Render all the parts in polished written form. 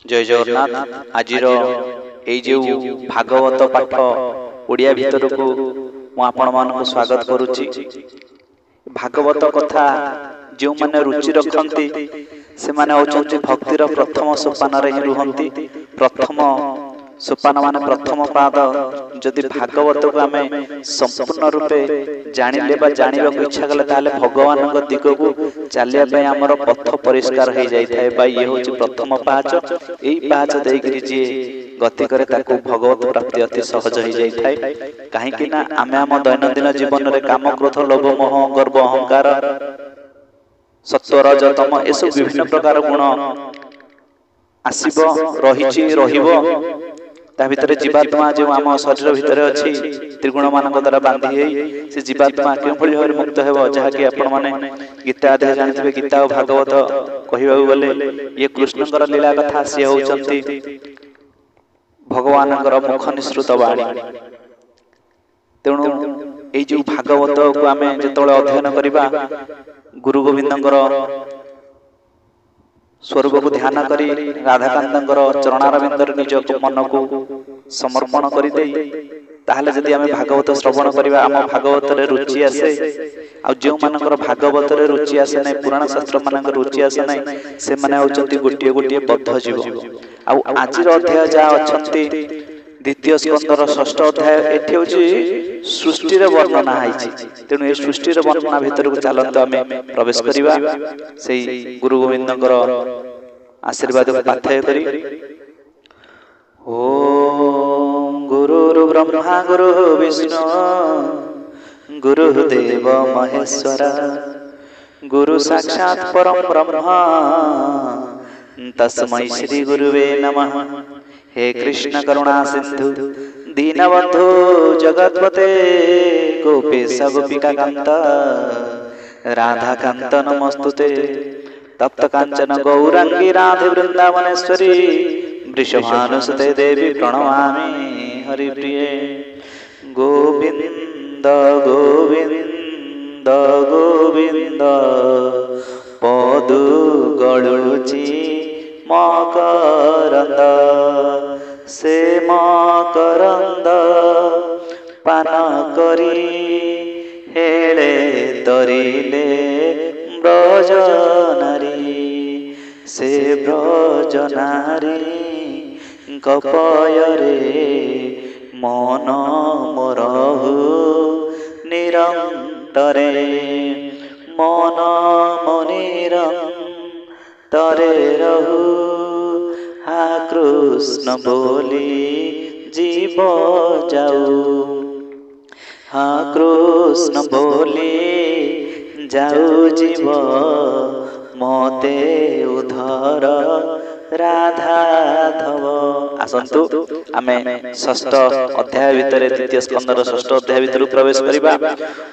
जय जगन्नाथ। आज जो भागवत पाठ ओडिया भितर को आपण मान स्वागत करुच्ची। भागवत कथा जो माने रुचि रखती से माने होचंती भक्तिर प्रथम सोपान रे रुहंती। प्रथम सोपान माने प्रथम पाद जदि भागवत को आमे संपूर्ण रूपे जानिले बा जानिबा को इच्छा कले ताले भगवान को दिग को चलिया पे हमर पथ परिष्कार हो जाय थाए बा। ये होची प्रथम पाच। एई पाच देई करी जे गति करे ताको भगवत प्राप्ति अति सहज हो जाय थाए। काहे कि ना आमे हम दैनंदिन जीवन रे काम क्रोध लोभ मोह गर्व अहंकार सत्व रज तम ए सब विभिन्न प्रकार गुण आसीबो रहिछि रहिबो। ता भितर जीवात्मा जो आम शरीर भितर अच्छी त्रिगुण मान द्वारा बांधी से जीवात्मा क्यों भाव मुक्त हो जहाँकि आपण मैंने गीता अध्याय जानते गीता और भागवत कहवा गले ये कृष्णकर लीला कथा सी होती भगवान मुख निसृत वाणी। तेणु ये जो भागवत को आम जो अध्ययन करवा गुरु गोविंदर स्वरूप को ध्यान करी राधाकांत चरणारविंदर निज मन को समर्पण कर ताहले जदि आमे भागवत श्रवण करिबा आम भागवत रे रुचि आसे। आ जो मानकर भागवत रे रुचि आसे नै पुराण शास्त्र मानकर रुचि आसे नै से माने होचंती गोटिए गोटिए बद्ध जीव। आ आजिर अध्याय जा अछंती द्वितीय स्कंदर षष्ठ अध्याय एठी होची सृष्टि रे वर्णना आइछि। तेणु ए सृष्टि रे वर्णना भितर को चालंत आमे प्रवेश करिबा सेही गुरु गोविंदकर आशीर्वाद को पाथय करी। ओम गुरुर् ब्रह्मा गुरुः विष्णु गुरुदेव महेश्वर गुरु साक्षात् परम ब्रह्म तस्मै श्री गुरुवे नमः। हे कृष्ण करुणा सिंधु दीनबंधु जगतपते गोपेश गोपिका कांत राधा कांत नमस्तुते। तप्त कांचन गौरांगी राधे वृंदावनेश्वरी वृषभानुसुते देवी प्रणमामि हरिप्रिये। गोविंद गोविंद गोविंद पदु गळुची मकरंद से मकरंद पान करी हेले तरिले ब्रजनारी से ब्रजनारी कपयरे मन मोरहु निरंतरे मन तरे रहु हा कृष्ण बोली जीव जाऊ हा कृष्ण बोली जाऊ जीव मते उधर राधाधव। आसंतु आमे षष्ठ अध्याय भितर तृतीय स्कंदर षष्ठ अध्याय भितर प्रवेश करिबा।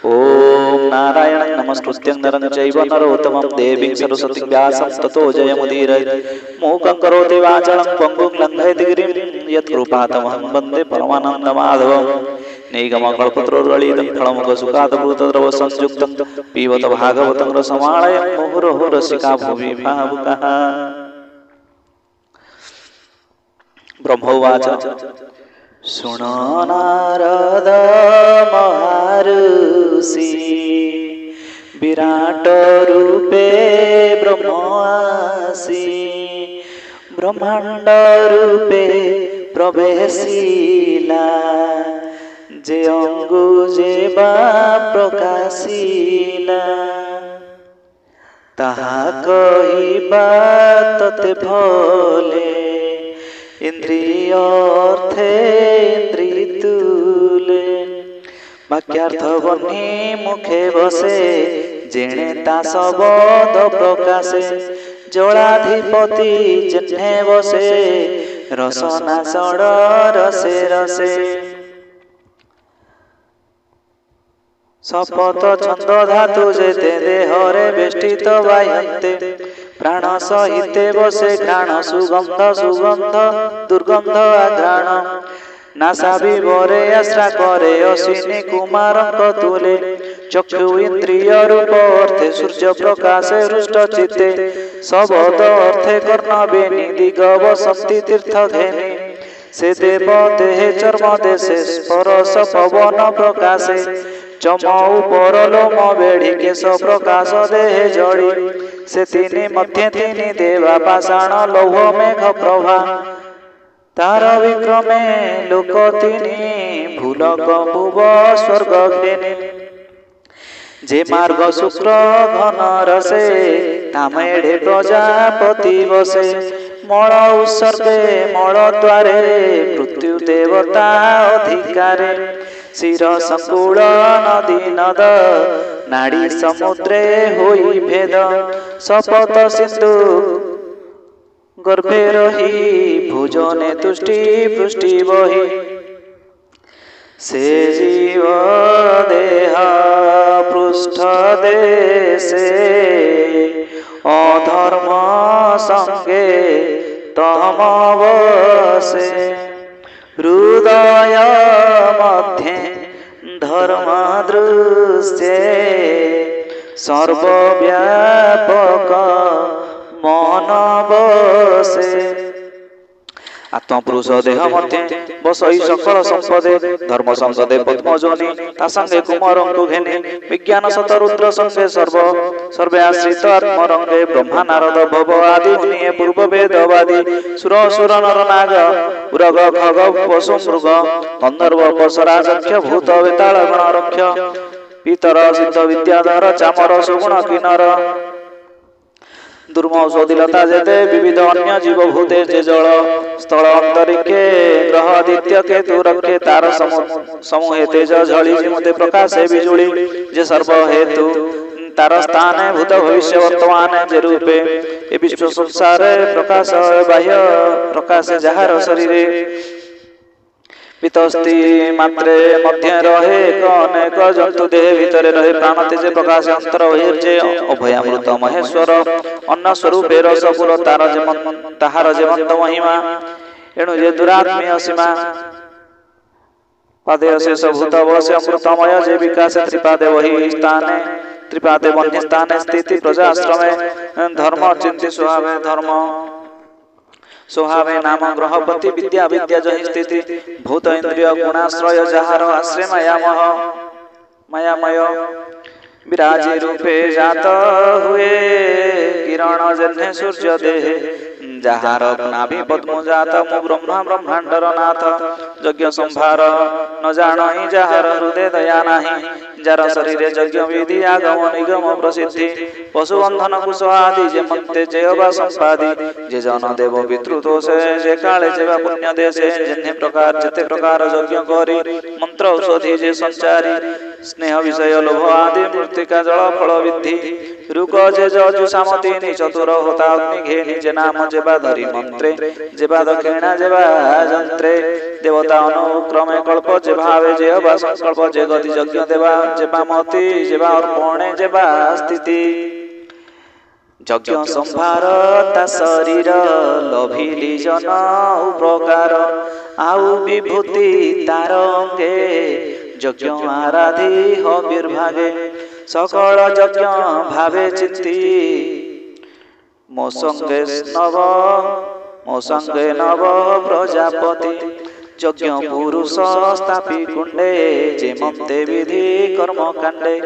ओम नारायण नमस्कृत्यं नरं चैव नरोत्तमं देवीं सरस्वतीं व्यासं ततो जयमुदीरयेत्। मूकं करोति वाचालं पङ्गुं लङ्घयति गिरिं यत्कृपातमहं वन्दे परमानन्दमाधवम्। नैगमकल्पतरोर्गलितं फलमुखसुखादभूतद्रव संयुक्तं पिबत भागवतं रसमालयं मुहुरहो रसिका भुवि भावुकाः। ब्रह्मोवाच शृणु नारद महर्षि विराट रूपे ब्रह्मासि ब्रह्मांड रूपे प्रवेशिला जे अंगु जेबा प्रकाशिला ताहा कहिबा तते भले इंद्रिय अर्थे इंद्रितुले वाक्यार्थ बनी मुखे बसे जेणे ता शब्द प्रकाशे जलाधिपति जेने बसे रसना सड़ रसे रसे शपथ छंद धातु जेते देहरे बेष्टित बाह्यन्ते प्राण सहिते बसे घ्राण सुगंध सुगंध दुर्गंध आघ्राण नासा विवरे आश्रा करे अश्विनी कुमार तुले चक्षु इंद्रिय रूप अर्थे सूर्य प्रकाशे हृष्ट चित्ते शब्द अर्थे कर्ण बेनी दिग वसंती तीर्थ धेनी से देव देहे चर्म देशे स्पर्श पवन प्रकाशे चम उपर लोम बेढ़ी केश प्रकाश देहे जड़ी से तीनी मध्य तीनी देवा पाषाण लौह मेघ प्रभा तार विक्रमे लोक तीनी भूलक भुव स्वर्ग घेनी जे मार्ग शुक्र घन रसे तामेढ़े प्रजापति बसे मल उत्सर्गे मल द्वारे मृत्यु देवता अधिकारे शिर संकुल नदी नद नाड़ी समुद्रे होई भेद शपथ सिंधु गर्भे रही भोजने तुष्टि पुष्टि बही से जीव देह पृष्ठ देशे अधर्म संगे तम बसे हृदय मध्ये धर्म दृश्ये सर्वव्यापक मन बसे आत्मपुरुष देह मध्य बसई सकल संपदे धर्म संसदे पद्मजनी तासंगे कुमारंकु घेने विज्ञान सत रुद्र संगे सर्वे आश्रित आत्मरंगे ब्रह्मा नारद भव आदि मुनिये पूर्व वेदवादी सुर असुर नर नाग उरग खग पशु मृग गंधर्व पशराजक्ष भूत वेताल गण रक्ष पितर सिद्ध विद्याधर चामर सुगुण किन्नर दुर्मौषधिलता जेते विविध अन्य जीव भूते जे जल स्थल अंतरिक्षे ग्रह आदित्य केतु रखे तार समूहे तेज झली जिमते प्रकाश बिजुली जे सर्व हेतु तार स्थान भूत भविष्य वर्तमान जे रूपे ए विश्व संसार प्रकाश बाह्य प्रकाश जहार शरीर पितस्ति मात्रे मध्य रहे अनेक जंतु देह भितर रहे प्राण तेज प्रकाश अंतर जे अभयामृत महेश्वर अन्न स्वरूपे रसपुर ताहार जेमंत महिमा एणु जे दुरात्मीय सीमा पादे अशेष भूत बसे अमृतमय जे विकास त्रिपादे वही स्थाने त्रिपादे वन्य स्थाने स्थिति प्रजाश्रमे धर्म चिंति सुहावे धर्म स्वभावे नाम ग्रहपति विद्या विद्या जहि स्थिति भूत इंद्रिय गुणाश्रय जहार आश्रय मायामय विराजी रूपे जात हुए किरण जन्हे सूर्य देहे जहार नाभि पद्म जात मु ब्रह्मा ब्रह्मांडर नाथ यज्ञ संभार न जानी जहार हृदय दया नाही जार शरीर यज्ञ विधि आगम निगम प्रसिद्धि पशु बंधन कुश आदि जे मंते जेवा संपादि जे जन देव पितृदोष जे काले जेवा पुण्य देशे जन्हे प्रकार जते प्रकार यज्ञ करी मंत्र औषधि जे संचारी स्नेह विषय लोभ आदि मृत्तिका जल फल विद्धि रुक जे जजु सामती नि चतुर होता अग्नि घेनि जे नाम जेबा धरि मंत्रे जेबा दक्षिणा जेबा जंत्रे देवता अनुक्रमे कल्प जे भावे जे अबा संकल्प जे गति यज्ञ देवा जेबा मति जेबा अर्पणे जेबा स्थिति यज्ञ संभार ता शरीर लभिली जन उपकार आउ विभूति तार अंगे यज्ञ आराधि हविर्भागे सकल यज्ञ भावे चित्ती मो संगे नव प्रजापति यज्ञ पुरुष स्थापी कुंडे जे मते विधि कर्म कांडे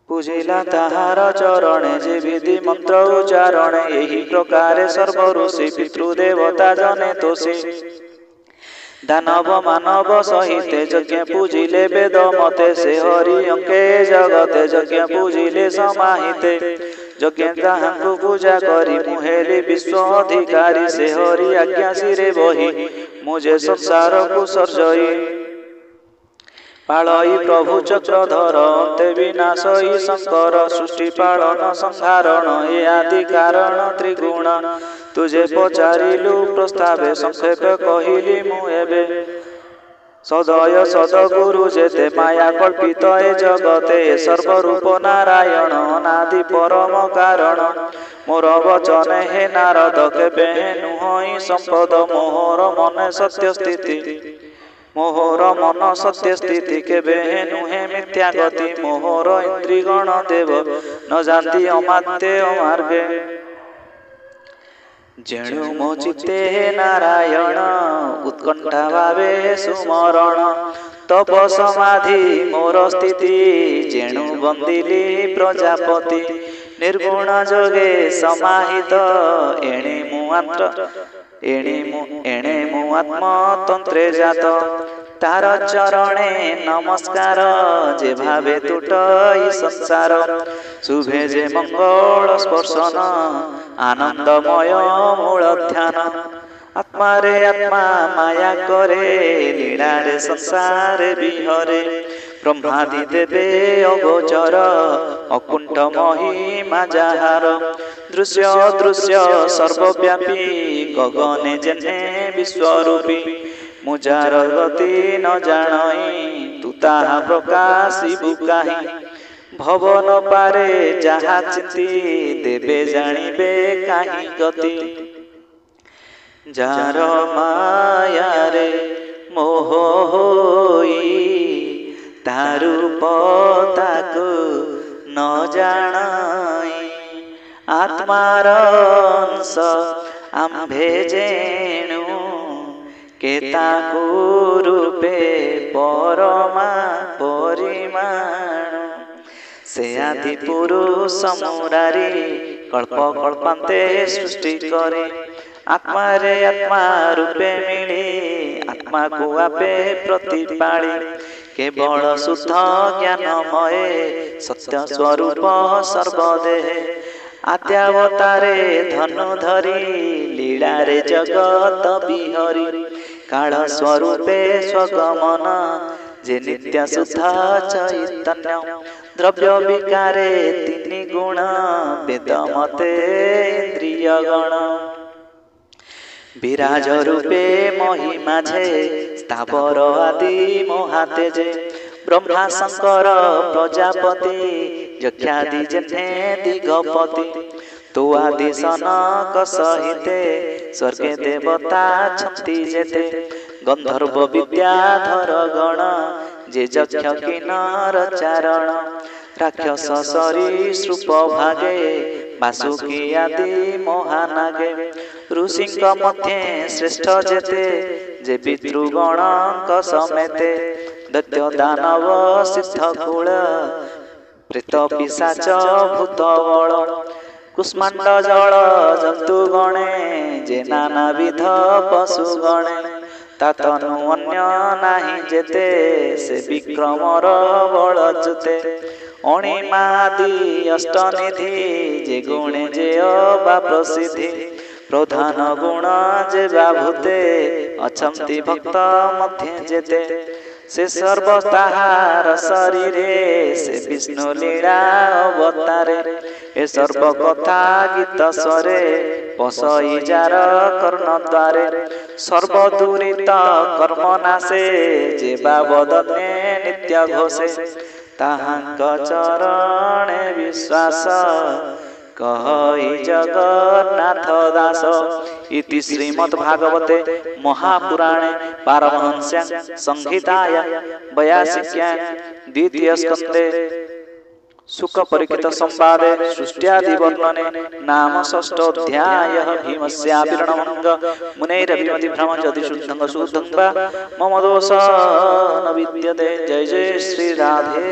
पूजिला ताहार चरणे जे विधि मंत्र उच्चारणे यही प्रकारे सर्व ऋषि पितृदेवता जने तोषी दानव मानव सहित यज्ञ पूजिले वेद मते से हरि अंके जगते यज्ञ पूजिले समाहिते यज्ञ ताहांकु पूजा करी मुहेली विश्व अधिकारी से हरि आज्ञा सिरे बही मुझे संसार को सर्जई पालई प्रभु चक्रधर अंते विनाशई शंकर सृष्टि पालन संहारण ए आदि कारण त्रिगुण तुझे पचारिलु प्रस्तावे संक्षेप कहिली मु एबे सदय सदगुरु जेते माया कल्पित ए जगते सर्वरूप नारायण अनादि परम कारण मोर वचन हे नारद केबे नुहई संपद मोहर मन सत्य स्थिति मोहर मन सत्य स्थिति केबे नुहे मिथ्या गति मोहर इंद्रिगण देव न जानती अमात्य मार्गे जेणु मो चित्ते नारायण उत्कंठा भावे सुमरण तप समाधि मोर स्थिति जेणु बंदिली प्रजापति निर्गुण जोगे समाहित एणे मु आत्म तंत्रे जात तार चरणे नमस्कार जे भावे तुटई संसार शुभे जे मंगल स्पर्शन आनंदमय मूल ध्यान आत्मा रे आत्मा माया करे लीला रे संसार विहरे ब्रह्मादि देवे अगोचर अकुंठ महिमा जाहार दृश्य दृश्य सर्वव्यापी गगने जेने विश्वरूपी मुजार गति न जानई तू ताहा प्रकाशिबु काहि भवन पारे जहा चिंती देवे जानिबे काहि गति जार माया रे मोह होई तारू पताको न जानई आत्मार अंश आम्भे जेणु केताकु रूपे परमा परिमाण से आदि पुरुष मुरारी कल्प कल्पांते सृष्टि करे आत्मा रे आत्मा रूपे मिली आत्मा को आपे प्रतिपाली केवल शुद्ध ज्ञानमय सत्य स्वरूप सर्वदेह आद्यावतारे धनु धरी लीला रे जगत बिहरी काल स्वरूपे स्वगमन जे नित्य शुद्ध चैतन्य द्रव्य विकारे तीन गुण वेद मते इंद्रिय गण विराज रूपे महिमा छे स्थावर आदि महातेजे ब्रह्मा शंकर प्रजापति यक्षादि जने दिगपति तो आदि सनक सहिते स्वर्गे देवता छंती जेते गंधर्व विद्याधर गण जे यक्ष किन्नर चारण राक्षस सरीसृप भागे वासुकी आदि महानागे ऋषिंक मध्य श्रेष्ठ जेते जे पितृगणक समेते दैत्य दानव सिद्ध कुल प्रेत पिशाच भूत बल कुष्मांड जल जंतु गणे जे नानाविध पशु गणे तातनु अन्य नाही जेते से विक्रमर बल जुते अणिमादि अष्टनिधि जे गुणे जे अबा प्रसिद्धि प्रधान गुण जे बाभूते अछंती भक्त मध्य जेते से सर्वताहार शरीरे से विष्णु लीला अवतारे ए सर्व कथा गीत स्वरे पसई जार कर्ण द्वारे सर्वदूरित कर्म नाशे जे बाबदने नित्य घोषे ताहांक चरणे विश्वास कहई जगन्नाथ दास इति श्रीमद् भागवते महापुराणे पारमहंस्यां संहितायां 82 द्वितीय स्कंदे सुख परिकृत संवादे सृष्ट्यादि वर्णने नाम षष्ठोऽध्यायः भीमस्याभिरणमंग मुनैरभिमति भ्रम यदि शुद्धं शुद्धं वा मम दोष न विद्यते जय जय श्री राधे।